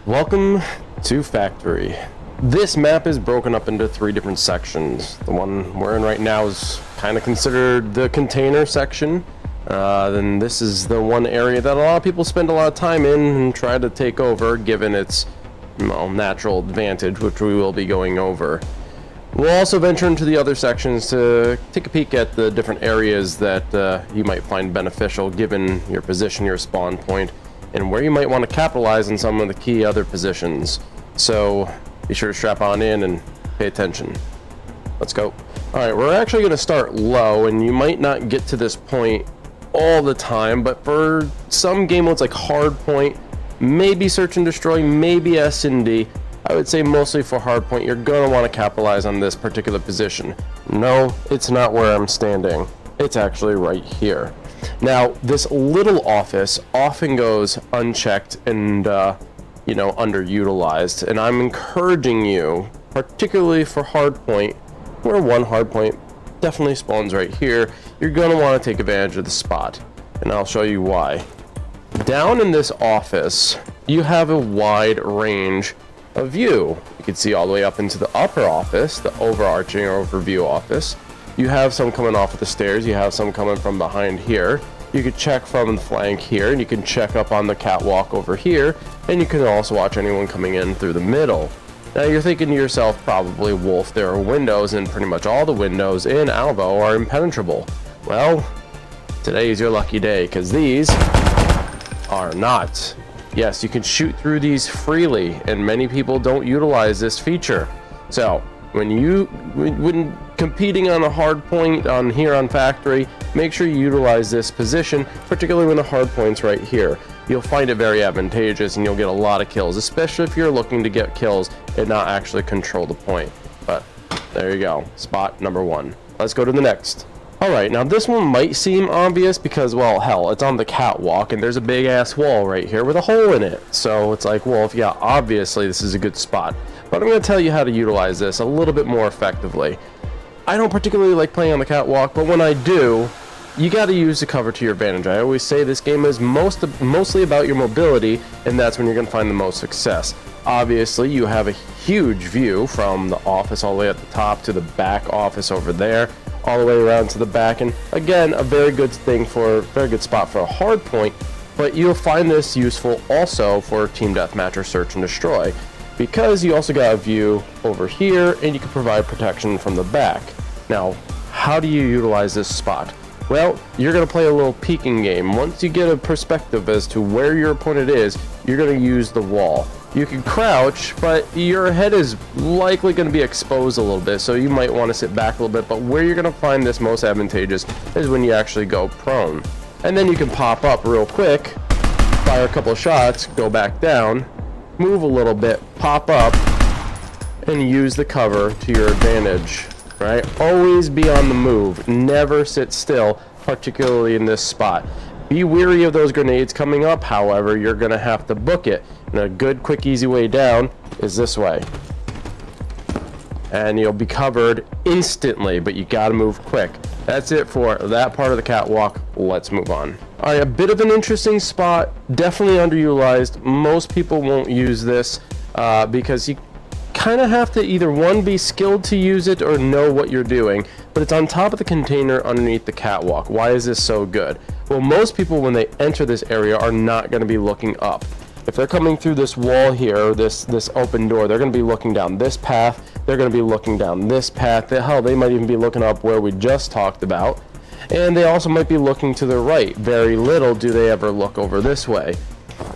Welcome to Factory. This map is broken up into 3 different sections. The one we're in right now is kind of considered the container section. Then this is the one area that a lot of people spend a lot of time in and try to take over, given its natural advantage, which we will be going over. We'll also venture into the other sections to take a peek at the different areas that you might find beneficial given your position, your spawn point, and where you might want to capitalize on some of the key other positions. So be sure to strap on in and pay attention. Let's go. Alright, we're actually going to start low, and you might not get to this point all the time, but for some game modes like Hardpoint, maybe Search and Destroy, maybe S&D, I would say mostly for Hardpoint, you're going to want to capitalize on this particular position. No, it's not where I'm standing. It's actually right here. Now, this little office often goes unchecked and, underutilized, and I'm encouraging you, particularly for Hardpoint, where one Hardpoint definitely spawns right here, you're going to want to take advantage of the spot, and I'll show you why. Down in this office, you have a wide range of view. You can see all the way up into the upper office, the overarching overview office. You have some coming off of the stairs, you have some coming from behind here. You can check from the flank here, and you can check up on the catwalk over here, and you can also watch anyone coming in through the middle. Now you're thinking to yourself, probably, Wolf, there are windows, and pretty much all the windows in Alvo are impenetrable. Well, today is your lucky day, because these are not. Yes, you can shoot through these freely, and many people don't utilize this feature. So when competing on a hard point on here on Factory, make sure you utilize this position, particularly when the hard point's right here. You'll find it very advantageous, and you'll get a lot of kills, especially if you're looking to get kills and not actually control the point. But there you go, spot number 1. Let's go to the next. Alright, now this one might seem obvious because, well, hell, it's on the catwalk, and there's a big ass wall right here with a hole in it. So it's like, well, yeah, obviously this is a good spot. But I'm going to tell you how to utilize this a little bit more effectively. I don't particularly like playing on the catwalk, but when I do, you got to use the cover to your advantage. I always say this game is mostly about your mobility, and that's when you're going to find the most success. Obviously, you have a huge view from the office all the way at the top to the back office over there, all the way around to the back, and again, a very good spot for a hard point, but you'll find this useful also for Team Deathmatch or Search and Destroy, because you also got a view over here, and you can provide protection from the back. Now, how do you utilize this spot? Well, you're going to play a little peeking game. Once you get a perspective as to where your opponent is, you're going to use the wall. You can crouch, but your head is likely going to be exposed a little bit, so you might want to sit back a little bit, but where you're going to find this most advantageous is when you actually go prone. And then you can pop up real quick, fire a couple of shots, go back down, move a little bit, pop up, and use the cover to your advantage, right? Always be on the move, never sit still, particularly in this spot. Be wary of those grenades coming up, however, you're going to have to book it. And a good, quick, easy way down is this way. And you'll be covered instantly, but you got to move quick. That's it for that part of the catwalk. Let's move on. Alright, a bit of an interesting spot, definitely underutilized. Most people won't use this because you kind of have to either, one, be skilled to use it or know what you're doing, but it's on top of the container underneath the catwalk. Why is this so good? Well, most people, when they enter this area, are not going to be looking up. If they're coming through this wall here, this open door, they're going to be looking down this path, they're going to be looking down this path, hell, they might even be looking up where we just talked about, and they also might be looking to the right. Very little do they ever look over this way.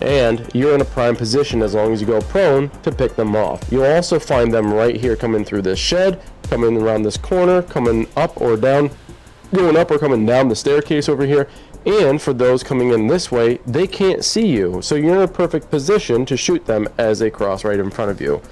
And you're in a prime position as long as you go prone to pick them off. You'll also find them right here coming through this shed, coming around this corner, coming up or down, going up or coming down the staircase over here. And for those coming in this way, they can't see you, so you're in a perfect position to shoot them as they cross right in front of you.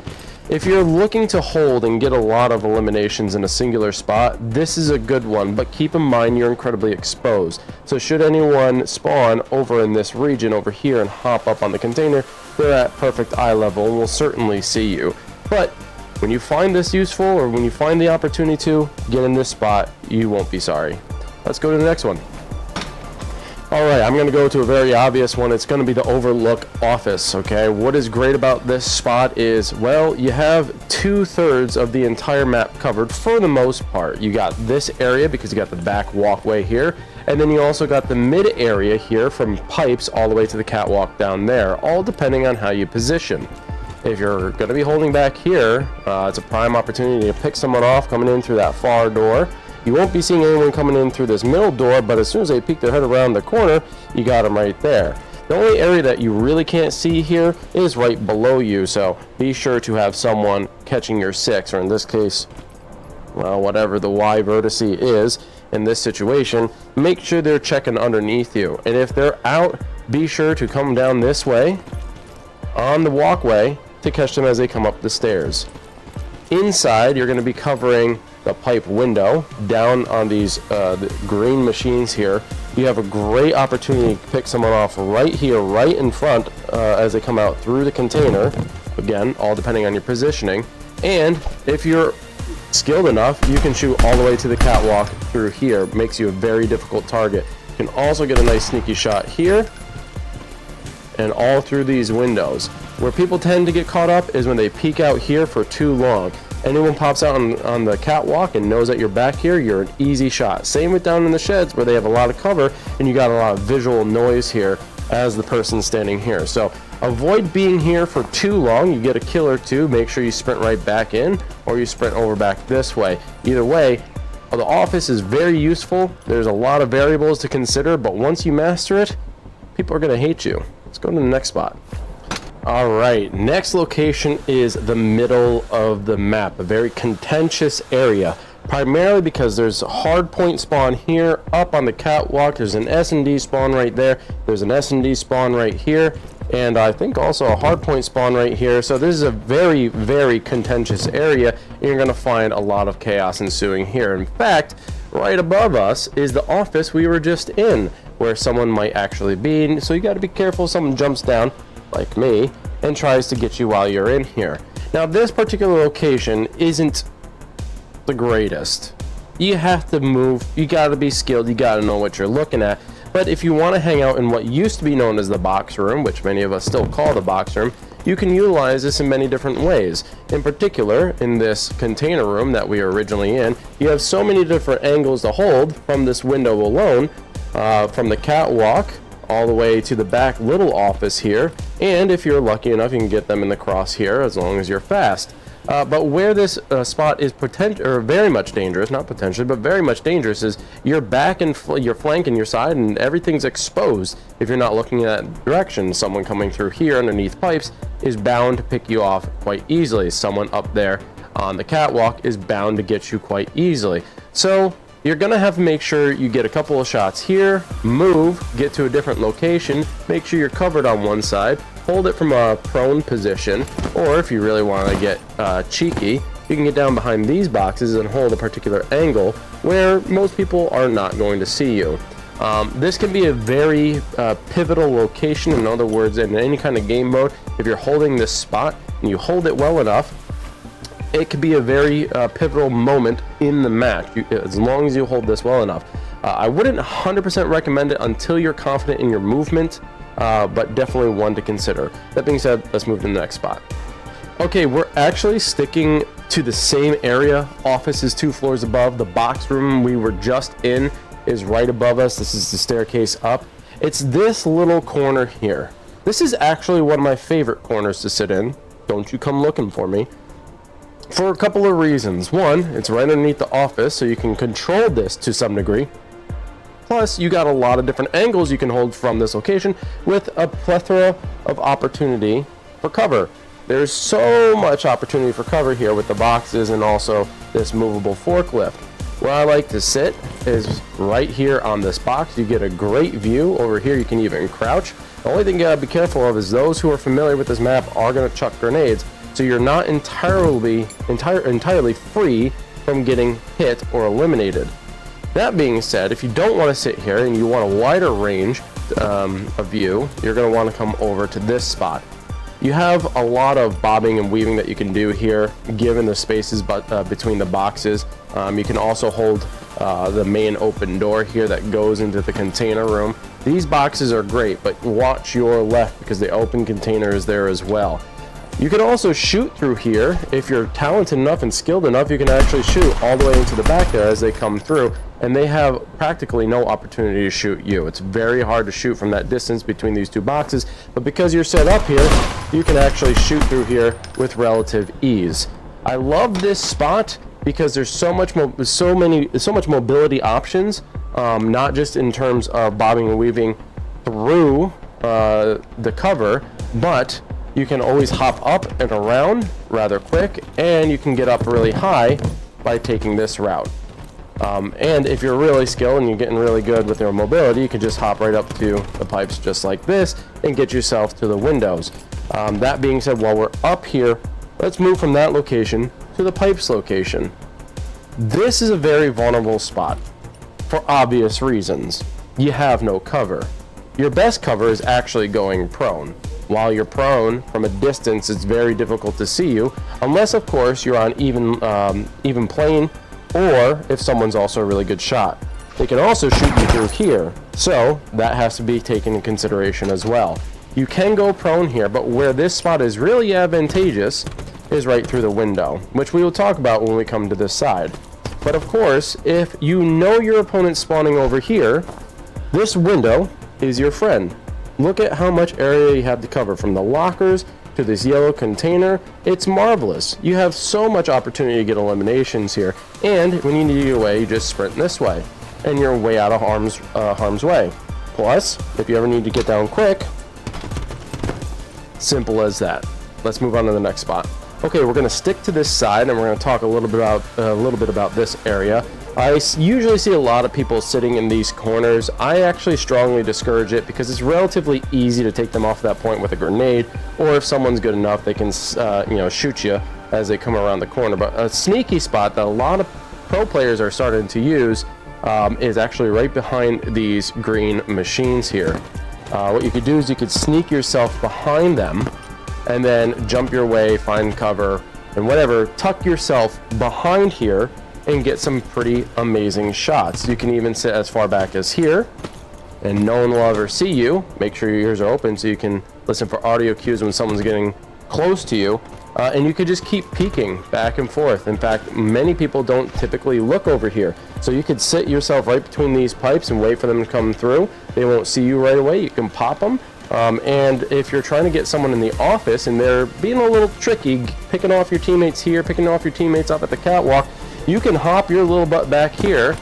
If you're looking to hold and get a lot of eliminations in a singular spot, this is a good one, but keep in mind you're incredibly exposed. So should anyone spawn over in this region over here and hop up on the container, they're at perfect eye level and will certainly see you. But when you find this useful, or when you find the opportunity to get in this spot, you won't be sorry. Let's go to the next one. All right, I'm going to go to a very obvious one. It's going to be the overlook office, okay? What is great about this spot is, well, you have 2/3 of the entire map covered for the most part. You got this area because you got the back walkway here, and then you also got the mid area here from pipes all the way to the catwalk down there, all depending on how you position. If you're going to be holding back here, it's a prime opportunity to pick someone off coming in through that far door. You won't be seeing anyone coming in through this middle door, but as soon as they peek their head around the corner, you got them right there. The only area that you really can't see here is right below you, so be sure to have someone catching your 6, or in this case, well, whatever the Y vertex is in this situation, make sure they're checking underneath you. And if they're out, be sure to come down this way on the walkway to catch them as they come up the stairs. Inside, you're going to be covering the pipe window down on these the green machines here. You have a great opportunity to pick someone off right here, right in front as they come out through the container. Again, all depending on your positioning. And if you're skilled enough, you can shoot all the way to the catwalk through here. Makes you a very difficult target. You can also get a nice sneaky shot here and all through these windows. Where people tend to get caught up is when they peek out here for too long. Anyone pops out on the catwalk and knows that you're back here, you're an easy shot. Same with down in the sheds where they have a lot of cover and you got a lot of visual noise here as the person standing here. So avoid being here for too long. You get a kill or two, make sure you sprint right back in or you sprint over back this way. Either way, the office is very useful. There's a lot of variables to consider, but once you master it, people are going to hate you. Let's go to the next spot. All right, next location is the middle of the map, a very contentious area, primarily because there's a hard point spawn here up on the catwalk. There's an S&D spawn right there. There's an S&D spawn right here, and I think also a hard point spawn right here. So this is a very, very contentious area, and you're going to find a lot of chaos ensuing here. In fact, right above us is the office we were just in, where someone might actually be. So you got to be careful if someone jumps down, like me, and tries to get you while you're in here. Now this particular location isn't the greatest. You have to move, you got to be skilled, you got to know what you're looking at. But if you want to hang out in what used to be known as the box room, which many of us still call the box room, you can utilize this in many different ways. In particular, in this container room that we were originally in, you have so many different angles to hold from this window alone, from the catwalk all the way to the back little office here, and if you're lucky enough you can get them in the cross here as long as you're fast. But where this spot is very much dangerous, not potentially, but very much dangerous, is your back and your flank and your side, and everything's exposed. If you're not looking in that direction, someone coming through here underneath pipes is bound to pick you off quite easily. Someone up there on the catwalk is bound to get you quite easily. So you're gonna have to make sure you get a couple of shots here, move, get to a different location, make sure you're covered on one side, hold it from a prone position, or if you really want to get cheeky, you can get down behind these boxes and hold a particular angle where most people are not going to see you. This can be a very pivotal location. In other words, in any kind of game mode, if you're holding this spot and you hold it well enough, it could be a very pivotal moment in the match, as long as you hold this well enough. I wouldn't 100% recommend it until you're confident in your movement, but definitely one to consider. That being said, let's move to the next spot. Okay, we're actually sticking to the same area. Office is 2 floors above. The box room we were just in is right above us. This is the staircase up. It's this little corner here. This is actually one of my favorite corners to sit in. Don't you come looking for me. For a couple of reasons. One, it's right underneath the office, so you can control this to some degree. Plus, you got a lot of different angles you can hold from this location with a plethora of opportunity for cover. There's so much opportunity for cover here with the boxes and also this movable forklift. Where I like to sit is right here on this box. You get a great view. Over here you can even crouch. The only thing you gotta be careful of is those who are familiar with this map are gonna chuck grenades, so you're not entirely free from getting hit or eliminated. That being said, if you don't want to sit here and you want a wider range of view, you're going to want to come over to this spot. You have a lot of bobbing and weaving that you can do here, given the spaces between the boxes. You can also hold the main open door here that goes into the container room. These boxes are great, but watch your left because the open container is there as well. You can also shoot through here. If you're talented enough and skilled enough, you can actually shoot all the way into the back there as they come through, and they have practically no opportunity to shoot you. It's very hard to shoot from that distance between these two boxes, but because you're set up here, you can actually shoot through here with relative ease. I love this spot because there's so much mobility options, not just in terms of bobbing and weaving through the cover, but you can always hop up and around rather quick, and you can get up really high by taking this route. And if you're really skilled and you're getting really good with your mobility, you can just hop right up to the pipes just like this and get yourself to the windows. That being said, while we're up here, let's move from that location to the pipes location. This is a very vulnerable spot for obvious reasons. You have no cover. Your best cover is actually going prone. While you're prone, from a distance, it's very difficult to see you, unless, of course, you're on even plane, or if someone's also a really good shot. They can also shoot you through here, so that has to be taken in consideration as well. You can go prone here, but where this spot is really advantageous is right through the window, which we will talk about when we come to this side. But of course, if you know your opponent's spawning over here, this window is your friend. Look at how much area you have to cover, from the lockers to this yellow container. It's marvelous. You have so much opportunity to get eliminations here, and when you need to get away, you just sprint this way, and you're way out of harm's way. Plus, if you ever need to get down quick, simple as that. Let's move on to the next spot. Okay, we're going to stick to this side, and we're going to talk a little bit about this area. I usually see a lot of people sitting in these corners. I actually strongly discourage it because it's relatively easy to take them off that point with a grenade, or if someone's good enough, they can shoot you as they come around the corner. But a sneaky spot that a lot of pro players are starting to use is actually right behind these green machines here. What you could do is you could sneak yourself behind them and then jump your way, find cover, and whatever, tuck yourself behind here and get some pretty amazing shots. You can even sit as far back as here, and no one will ever see you. Make sure your ears are open so you can listen for audio cues when someone's getting close to you, and you could just keep peeking back and forth. In fact, many people don't typically look over here, so you could sit yourself right between these pipes and wait for them to come through. They won't see you right away. You can pop them. And if you're trying to get someone in the office and they're being a little tricky, picking off your teammates here, picking off your teammates up at the catwalk, you can hop your little butt back here,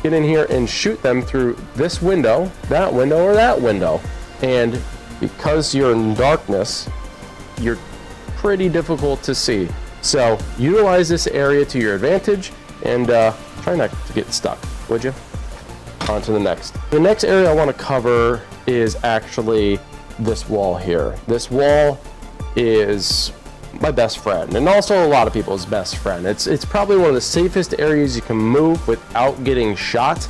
get in here and shoot them through this window, that window, or that window. And because you're in darkness, you're pretty difficult to see. So utilize this area to your advantage, and try not to get stuck, would you? On to the next. The next area I want to cover is actually this wall here. This wall is my best friend, and also a lot of people's best friend. It's probably one of the safest areas you can move without getting shot,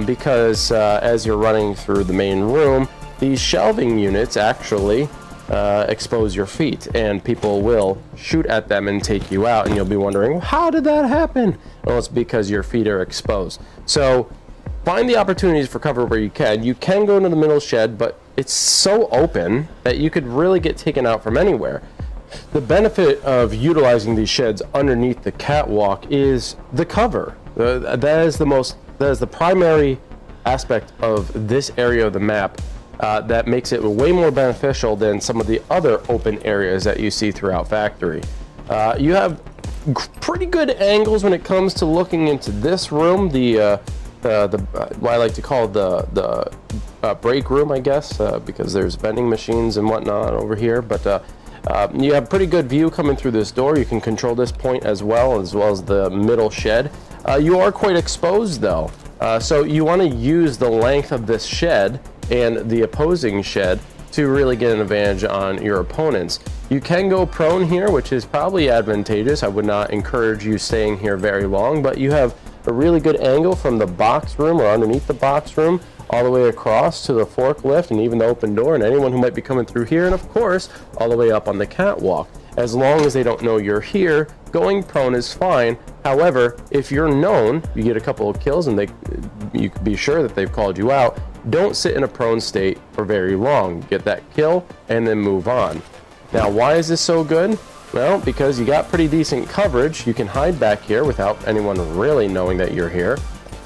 because as you're running through the main room, these shelving units actually expose your feet, and people will shoot at them and take you out, and you'll be wondering, well, how did that happen? Well, it's because your feet are exposed. So find the opportunities for cover where you can. You can go into the middle shed, but it's so open that you could really get taken out from anywhere. The benefit of utilizing these sheds underneath the catwalk is the cover. That is the primary aspect of this area of the map that makes it way more beneficial than some of the other open areas that you see throughout Factory. You have pretty good angles when it comes to looking into this room, what I like to call the break room, I guess, because there's vending machines and whatnot over here. But you have pretty good view coming through this door. You can control this point as well as the middle shed. You are quite exposed though, so you want to use the length of this shed and the opposing shed to really get an advantage on your opponents. You can go prone here, which is probably advantageous. I would not encourage you staying here very long, but you have a really good angle from the box room or underneath the box room all the way across to the forklift and even the open door and anyone who might be coming through here, and of course all the way up on the catwalk. As long as they don't know you're here, going prone is fine. However, if you're known, you get a couple of kills and you can be sure that they've called you out, don't sit in a prone state for very long. Get that kill and then move on. Now, why is this so good? Well, because you got pretty decent coverage. You can hide back here without anyone really knowing that you're here.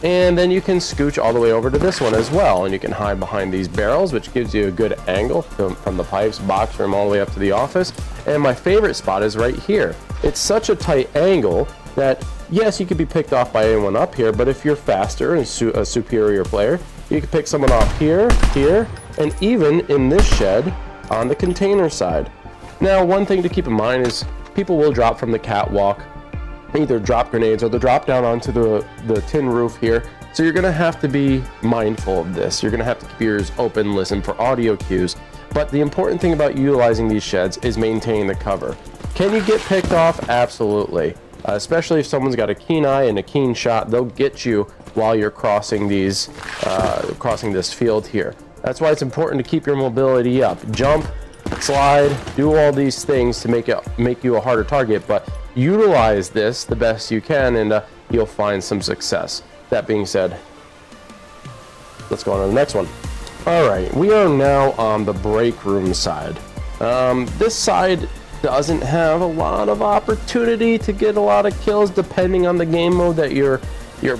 And then you can scooch all the way over to this one as well. And you can hide behind these barrels, which gives you a good angle from the pipes, box room, all the way up to the office. And my favorite spot is right here. It's such a tight angle that, yes, you could be picked off by anyone up here, but if you're faster and a superior player, you can pick someone off here, here, and even in this shed on the container side. Now, one thing to keep in mind is people will drop from the catwalk, either drop grenades or they'll drop down onto the tin roof here. So you're gonna have to be mindful of this. You're gonna have to keep your ears open, listen for audio cues. But the important thing about utilizing these sheds is maintaining the cover. Can you get picked off? Absolutely. Especially if someone's got a keen eye and a keen shot, they'll get you while you're crossing crossing this field here. That's why it's important to keep your mobility up. Jump, slide, do all these things to make you a harder target, but utilize this the best you can, and you'll find some success. That being said, let's go on to the next one. All right, we are now on the break room side. This side doesn't have a lot of opportunity to get a lot of kills depending on the game mode that you're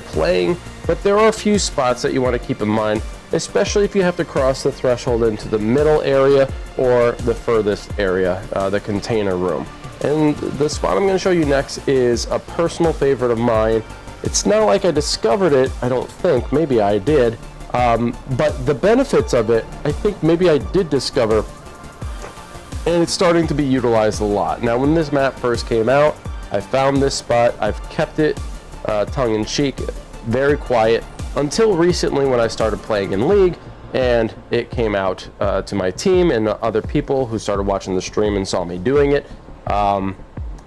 playing, but there are a few spots that you want to keep in mind, especially if you have to cross the threshold into the middle area or the furthest area, the container room. And the spot I'm going to show you next is a personal favorite of mine. It's not like I discovered it, I don't think, maybe I did, but the benefits of it, I think maybe I did discover, and it's starting to be utilized a lot. Now, when this map first came out, I found this spot. I've kept it tongue-in-cheek, very quiet, until recently when I started playing in League, and it came out to my team and other people who started watching the stream and saw me doing it.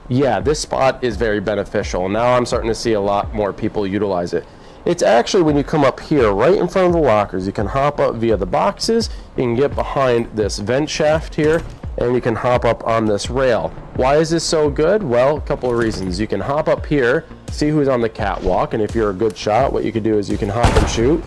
Yeah, this spot is very beneficial. Now I'm starting to see a lot more people utilize it. It's actually when you come up here, right in front of the lockers, you can hop up via the boxes, you can get behind this vent shaft here, and you can hop up on this rail. Why is this so good? Well, a couple of reasons. You can hop up here, see who's on the catwalk, and if you're a good shot, what you can do is you can hop and shoot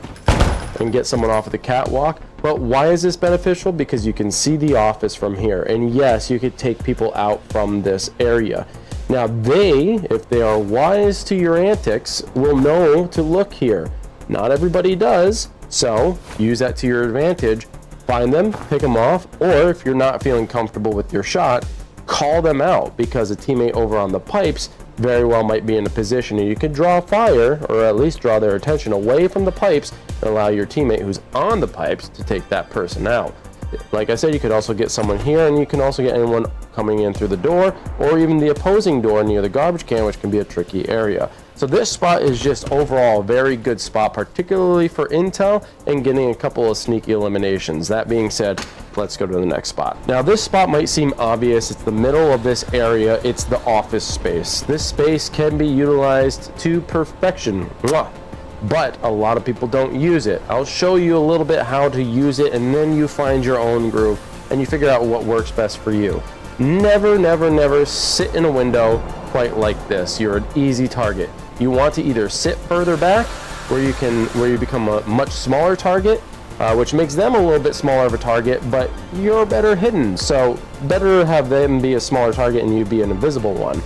and get someone off of the catwalk. But why is this beneficial? Because you can see the office from here, and yes, you could take people out from this area. Now they, if they are wise to your antics, will know to look here. Not everybody does, so use that to your advantage. Find them, pick them off, or if you're not feeling comfortable with your shot, call them out, because a teammate over on the pipes very well might be in a position and you could draw fire, or at least draw their attention away from the pipes and allow your teammate who's on the pipes to take that person out. Like I said, you could also get someone here, and you can also get anyone coming in through the door or even the opposing door near the garbage can, which can be a tricky area. So this spot is just overall a very good spot, particularly for intel and getting a couple of sneaky eliminations. That being said, let's go to the next spot. Now this spot might seem obvious. It's the middle of this area. It's the office space. This space can be utilized to perfection. But a lot of people don't use it. I'll show you a little bit how to use it, and then you find your own groove and you figure out what works best for you. Never, never, never sit in a window quite like this. You're an easy target. You want to either sit further back where you become a much smaller target, which makes them a little bit smaller of a target, but you're better hidden. So better have them be a smaller target and you be an invisible one.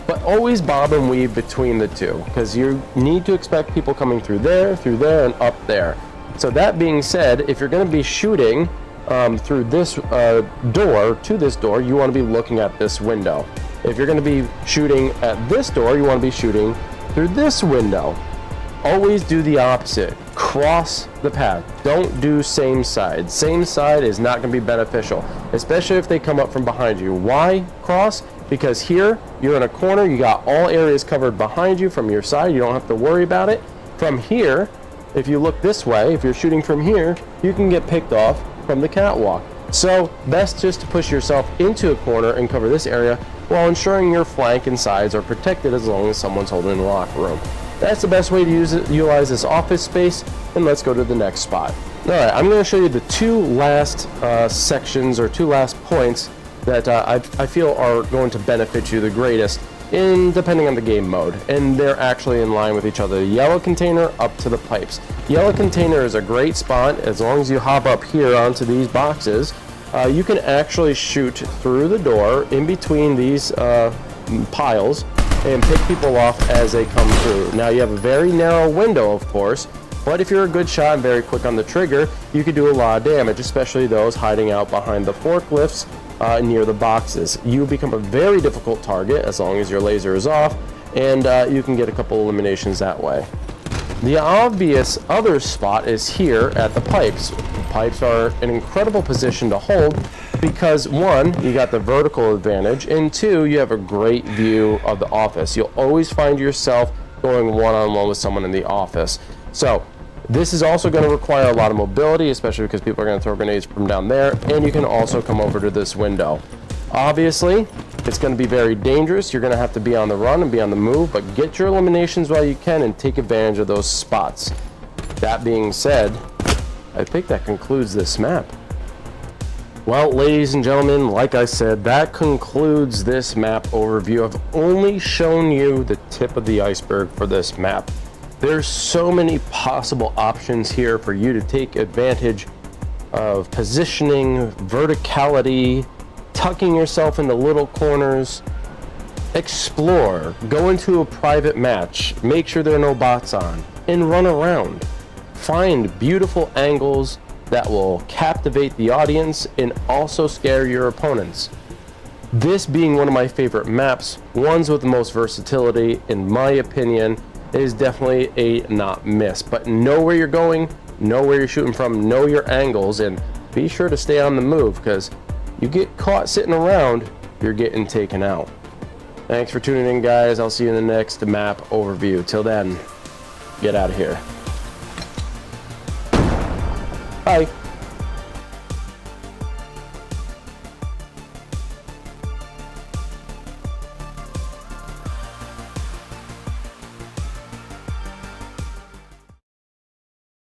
But always bob and weave between the two, because you need to expect people coming through there, and up there. So that being said, if you're going to be shooting through this door to this door, you want to be looking at this window. If you're going to be shooting at this door, you want to be shooting through this window. Always do the opposite. Cross the path. Don't do same side. Same side is not going to be beneficial, especially if they come up from behind you. Why cross? Because here, you're in a corner, you got all areas covered behind you from your side, you don't have to worry about it. From here, if you look this way, if you're shooting from here, you can get picked off from the catwalk. So, best just to push yourself into a corner and cover this area while ensuring your flank and sides are protected as long as someone's holding the locker room. That's the best way to utilize this office space, and let's go to the next spot. Alright, I'm going to show you the two last sections or two last points that I feel are going to benefit you the greatest in depending on the game mode, and they're actually in line with each other. The yellow container up to the pipes. Yellow container is a great spot. As long as you hop up here onto these boxes, you can actually shoot through the door in between these piles and pick people off as they come through. Now you have a very narrow window, of course, but if you're a good shot and very quick on the trigger, you can do a lot of damage, especially those hiding out behind the forklifts near the boxes. You become a very difficult target as long as your laser is off, and you can get a couple eliminations that way. The obvious other spot is here at the pipes. The pipes are an incredible position to hold because, one, you got the vertical advantage, and two, you have a great view of the office. You'll always find yourself going one-on-one with someone in the office. So this is also going to require a lot of mobility, especially because people are going to throw grenades from down there, and you can also come over to this window. Obviously, it's going to be very dangerous. You're going to have to be on the run and be on the move, but get your eliminations while you can and take advantage of those spots. That being said, I think that concludes this map. Well, ladies and gentlemen, like I said, that concludes this map overview. I've only shown you the tip of the iceberg for this map. There's so many possible options here for you to take advantage of positioning, verticality, tucking yourself into little corners. Explore, go into a private match, make sure there are no bots on, and run around. Find beautiful angles that will captivate the audience and also scare your opponents. This being one of my favorite maps, ones with the most versatility, in my opinion, is definitely a not miss. But know where you're going, know where you're shooting from, know your angles, and be sure to stay on the move, because you get caught sitting around, you're getting taken out. Thanks for tuning in, guys. I'll see you in the next map overview. Till then, get out of here. Bye.